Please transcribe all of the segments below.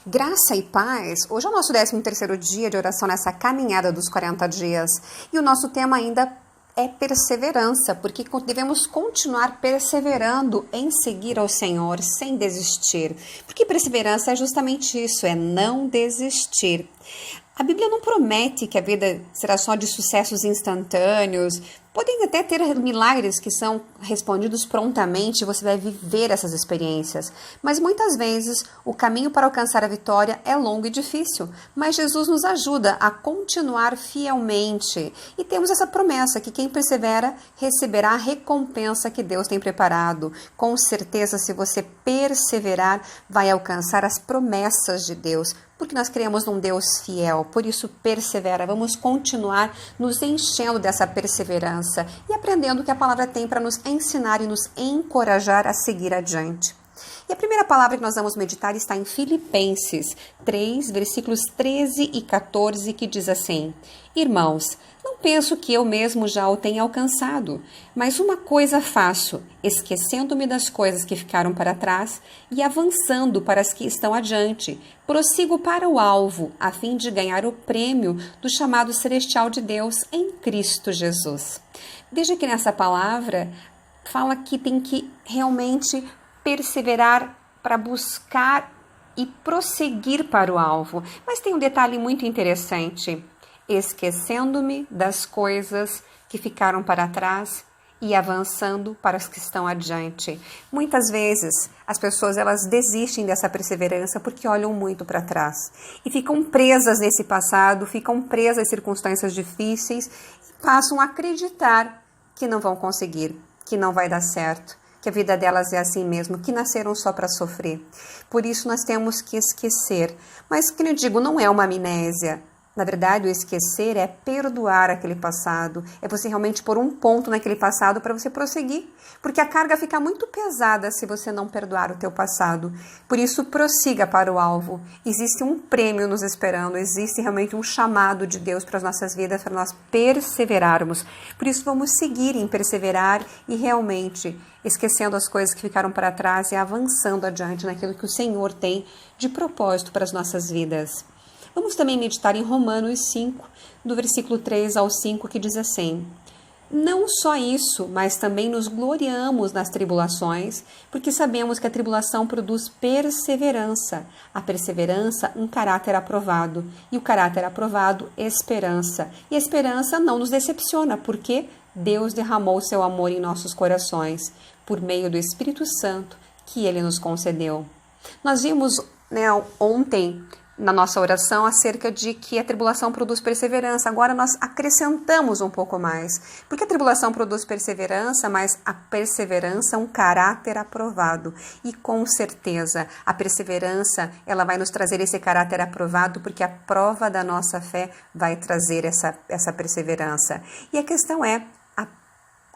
Graça e paz. Hoje é o nosso 13º dia de oração nessa caminhada dos 40 dias. E o nosso tema ainda é perseverança, porque devemos continuar perseverando em seguir ao Senhor sem desistir. Porque perseverança é justamente isso, é não desistir. A Bíblia não promete que a vida será só de sucessos instantâneos. Podem até ter milagres que são respondidos prontamente e você vai viver essas experiências. Mas muitas vezes o caminho para alcançar a vitória é longo e difícil. Mas Jesus nos ajuda a continuar fielmente. E temos essa promessa que quem persevera receberá a recompensa que Deus tem preparado. Com certeza, se você perseverar, vai alcançar as promessas de Deus. Porque nós cremos num Deus fiel, por isso persevera. Vamos continuar nos enchendo dessa perseverança e aprendendo o que a palavra tem para nos ensinar e nos encorajar a seguir adiante. E a primeira palavra que nós vamos meditar está em Filipenses 3, versículos 13 e 14, que diz assim: Irmãos, não penso que eu mesmo já o tenha alcançado, mas uma coisa faço, esquecendo-me das coisas que ficaram para trás e avançando para as que estão adiante, prossigo para o alvo, a fim de ganhar o prêmio do chamado celestial de Deus em Cristo Jesus. Veja que nessa palavra fala que tem que realmente perseverar para buscar e prosseguir para o alvo. Mas tem um detalhe muito interessante. Esquecendo-me das coisas que ficaram para trás e avançando para as que estão adiante. Muitas vezes as pessoas elas desistem dessa perseverança porque olham muito para trás e ficam presas nesse passado, ficam presas às circunstâncias difíceis e passam a acreditar que não vão conseguir, que não vai dar certo, que a vida delas é assim mesmo, que nasceram só para sofrer. Por isso nós temos que esquecer. Mas, como eu digo, não é uma amnésia. Na verdade, o esquecer é perdoar aquele passado, é você realmente pôr um ponto naquele passado para você prosseguir, porque a carga fica muito pesada se você não perdoar o teu passado. Por isso, prossiga para o alvo. Existe um prêmio nos esperando, existe realmente um chamado de Deus para as nossas vidas, para nós perseverarmos. Por isso, vamos seguir em perseverar e realmente esquecendo as coisas que ficaram para trás e avançando adiante naquilo que o Senhor tem de propósito para as nossas vidas. Vamos também meditar em Romanos 5, do versículo 3 ao 5, que diz assim: Não só isso, mas também nos gloriamos nas tribulações, porque sabemos que a tribulação produz perseverança. A perseverança, um caráter aprovado. E o caráter aprovado, esperança. E a esperança não nos decepciona, porque Deus derramou seu amor em nossos corações, por meio do Espírito Santo que Ele nos concedeu. Nós vimos ontem na nossa oração acerca de que a tribulação produz perseverança. Agora nós acrescentamos um pouco mais. Porque a tribulação produz perseverança, mas a perseverança é um caráter aprovado. E com certeza a perseverança ela vai nos trazer esse caráter aprovado, porque a prova da nossa fé vai trazer essa perseverança. E a questão é,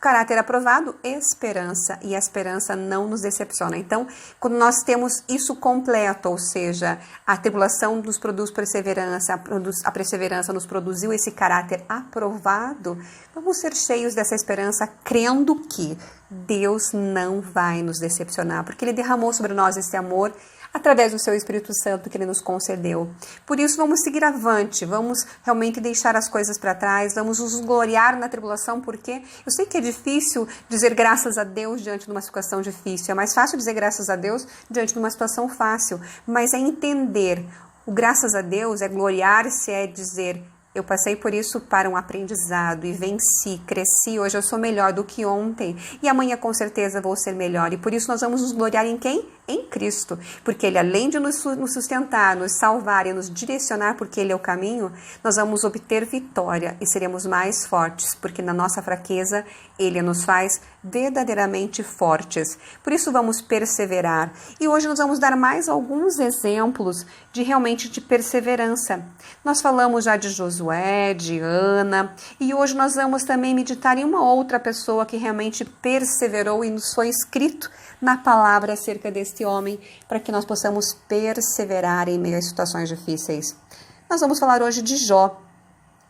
caráter aprovado, esperança, e a esperança não nos decepciona. Então, quando nós temos isso completo, ou seja, a tribulação nos produz perseverança, a perseverança nos produziu esse caráter aprovado, vamos ser cheios dessa esperança, crendo que Deus não vai nos decepcionar, porque Ele derramou sobre nós esse amor através do seu Espírito Santo que Ele nos concedeu. Por isso, vamos seguir avante, vamos realmente deixar as coisas para trás, vamos nos gloriar na tribulação, porque eu sei que é difícil dizer graças a Deus diante de uma situação difícil, é mais fácil dizer graças a Deus diante de uma situação fácil, mas é entender, o graças a Deus é gloriar-se, é dizer: eu passei por isso para um aprendizado e venci, cresci, hoje eu sou melhor do que ontem e amanhã com certeza vou ser melhor. E por isso nós vamos nos gloriar em quem? Em Cristo, porque Ele além de nos sustentar, nos salvar e nos direcionar, porque Ele é o caminho, nós vamos obter vitória e seremos mais fortes, porque na nossa fraqueza Ele nos faz verdadeiramente fortes. Por isso vamos perseverar. E hoje nós vamos dar mais alguns exemplos de perseverança. Nós falamos já de Josué, de Ana, e hoje nós vamos também meditar em uma outra pessoa que realmente perseverou e nos foi escrito na palavra acerca deste homem, para que nós possamos perseverar em meio a situações difíceis. Nós vamos falar hoje de Jó.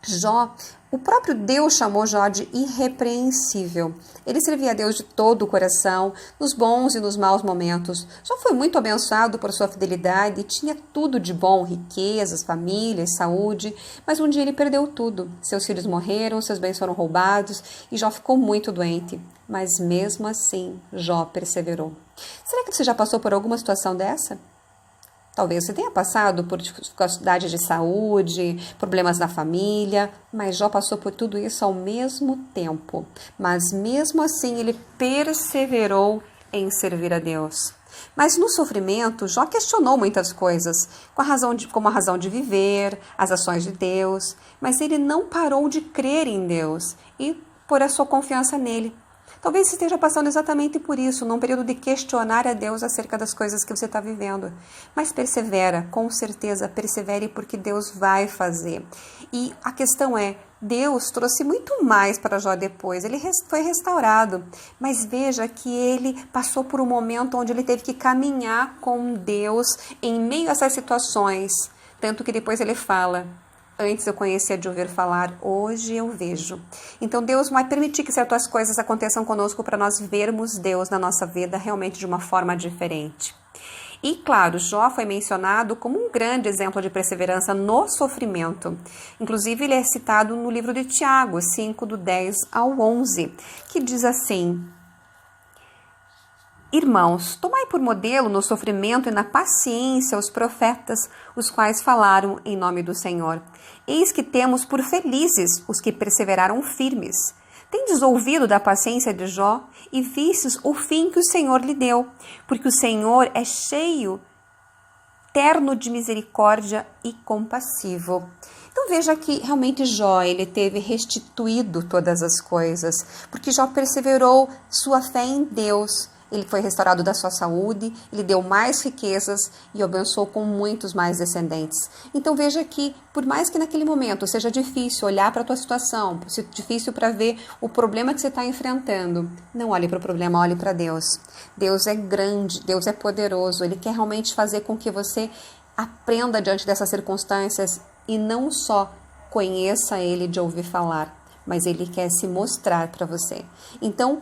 Jó, o próprio Deus chamou Jó de irrepreensível. Ele servia a Deus de todo o coração, nos bons e nos maus momentos. Jó foi muito abençoado por sua fidelidade e tinha tudo de bom, riquezas, famílias, saúde, mas um dia ele perdeu tudo. Seus filhos morreram, seus bens foram roubados e Jó ficou muito doente. Mas mesmo assim, Jó perseverou. Será que você já passou por alguma situação dessa? Talvez você tenha passado por dificuldade de saúde, problemas na família, mas Jó passou por tudo isso ao mesmo tempo. Mas mesmo assim ele perseverou em servir a Deus. Mas no sofrimento, Jó questionou muitas coisas, como a razão de viver, as ações de Deus, mas ele não parou de crer em Deus e pôr a sua confiança nele. Talvez você esteja passando exatamente por isso, num período de questionar a Deus acerca das coisas que você está vivendo. Mas persevera, com certeza, persevere porque Deus vai fazer. E a questão é, Deus trouxe muito mais para Jó depois, ele foi restaurado. Mas veja que ele passou por um momento onde ele teve que caminhar com Deus em meio a essas situações. Tanto que depois ele fala: antes eu conhecia de ouvir falar, hoje eu vejo. Então Deus vai permitir que certas coisas aconteçam conosco para nós vermos Deus na nossa vida realmente de uma forma diferente. E claro, Jó foi mencionado como um grande exemplo de perseverança no sofrimento. Inclusive ele é citado no livro de Tiago, 5, do 10 ao 11, que diz assim: irmãos, tomai por modelo no sofrimento e na paciência os profetas, os quais falaram em nome do Senhor. Eis que temos por felizes os que perseveraram firmes. Tendes ouvido da paciência de Jó e vistes o fim que o Senhor lhe deu, porque o Senhor é cheio, terno de misericórdia e compassivo. Então veja que realmente Jó, ele teve restituído todas as coisas, porque Jó perseverou sua fé em Deus. Ele foi restaurado da sua saúde, ele deu mais riquezas e o abençoou com muitos mais descendentes. Então veja que, por mais que naquele momento seja difícil olhar para a tua situação, seja difícil para ver o problema que você está enfrentando, não olhe para o problema, olhe para Deus. Deus é grande, Deus é poderoso, Ele quer realmente fazer com que você aprenda diante dessas circunstâncias e não só conheça Ele de ouvir falar, mas Ele quer se mostrar para você. Então,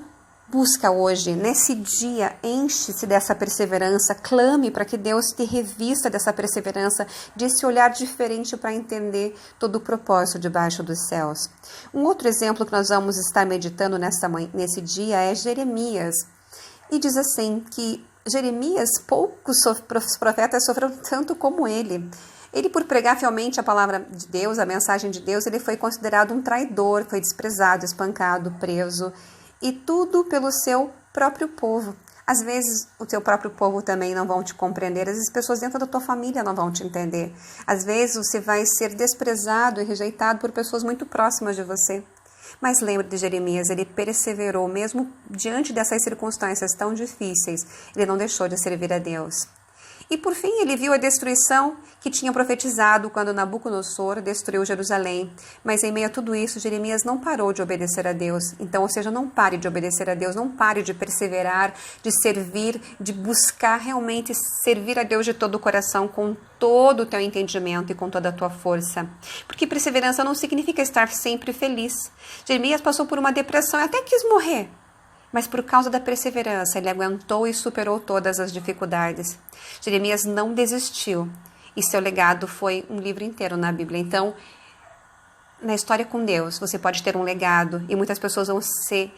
busca hoje, nesse dia, enche-se dessa perseverança, clame para que Deus te revista dessa perseverança, desse olhar diferente para entender todo o propósito debaixo dos céus. Um outro exemplo que nós vamos estar meditando nesse dia é Jeremias. E diz assim que Jeremias, poucos profetas sofreram tanto como ele. Ele, por pregar fielmente a palavra de Deus, a mensagem de Deus, ele foi considerado um traidor, foi desprezado, espancado, preso. E tudo pelo seu próprio povo. Às vezes o teu próprio povo também não vão te compreender, às vezes pessoas dentro da tua família não vão te entender. Às vezes você vai ser desprezado e rejeitado por pessoas muito próximas de você. Mas lembre de Jeremias, ele perseverou mesmo diante dessas circunstâncias tão difíceis, ele não deixou de servir a Deus. E por fim ele viu a destruição que tinha profetizado quando Nabucodonosor destruiu Jerusalém. Mas em meio a tudo isso, Jeremias não parou de obedecer a Deus. Então, ou seja, não pare de obedecer a Deus, não pare de perseverar, de servir, de buscar realmente servir a Deus de todo o coração, com todo o teu entendimento e com toda a tua força. Porque perseverança não significa estar sempre feliz. Jeremias passou por uma depressão e até quis morrer. Mas por causa da perseverança, ele aguentou e superou todas as dificuldades. Jeremias não desistiu e seu legado foi um livro inteiro na Bíblia. Então, na história com Deus, você pode ter um legado e muitas pessoas vão se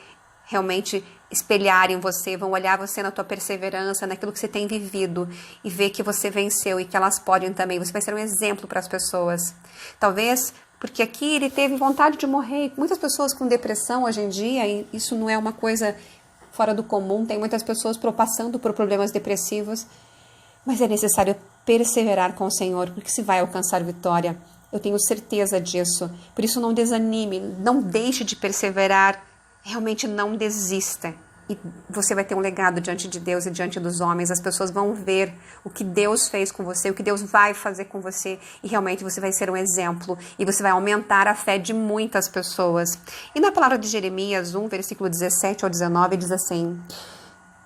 realmente espelhar em você, vão olhar você na tua perseverança, naquilo que você tem vivido e ver que você venceu e que elas podem também. Você vai ser um exemplo para as pessoas. Talvez porque aqui ele teve vontade de morrer. Muitas pessoas com depressão hoje em dia, e isso não é uma coisa fora do comum, tem muitas pessoas passando por problemas depressivos, mas é necessário perseverar com o Senhor, porque se vai alcançar vitória. Eu tenho certeza disso. Por isso não desanime, não deixe de perseverar, realmente não desista. E você vai ter um legado diante de Deus e diante dos homens. As pessoas vão ver o que Deus fez com você, o que Deus vai fazer com você. E realmente você vai ser um exemplo. E você vai aumentar a fé de muitas pessoas. E na palavra de Jeremias 1, versículo 17 ao 19, diz assim: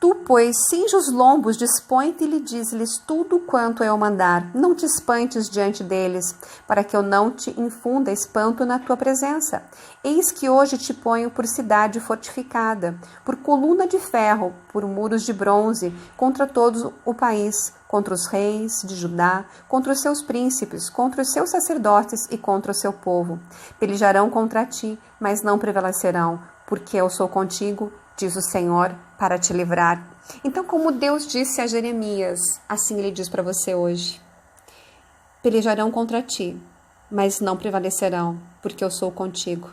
Tu, pois, cinge os lombos, dispõe-te e lhe diz-lhes tudo quanto eu mandar. Não te espantes diante deles, para que eu não te infunda espanto na tua presença. Eis que hoje te ponho por cidade fortificada, por coluna de ferro, por muros de bronze, contra todo o país, contra os reis de Judá, contra os seus príncipes, contra os seus sacerdotes e contra o seu povo. Pelejarão contra ti, mas não prevalecerão, porque eu sou contigo, diz o Senhor, para te livrar. Então, como Deus disse a Jeremias, assim Ele diz para você hoje. Pelejarão contra ti, mas não prevalecerão, porque eu sou contigo,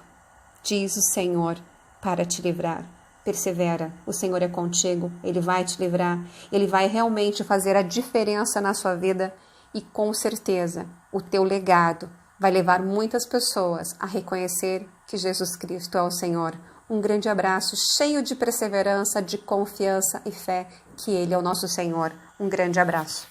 diz o Senhor, para te livrar. Persevera, o Senhor é contigo, Ele vai te livrar, Ele vai realmente fazer a diferença na sua vida e com certeza o teu legado vai levar muitas pessoas a reconhecer que Jesus Cristo é o Senhor. Um grande abraço, cheio de perseverança, de confiança e fé que Ele é o nosso Senhor. Um grande abraço.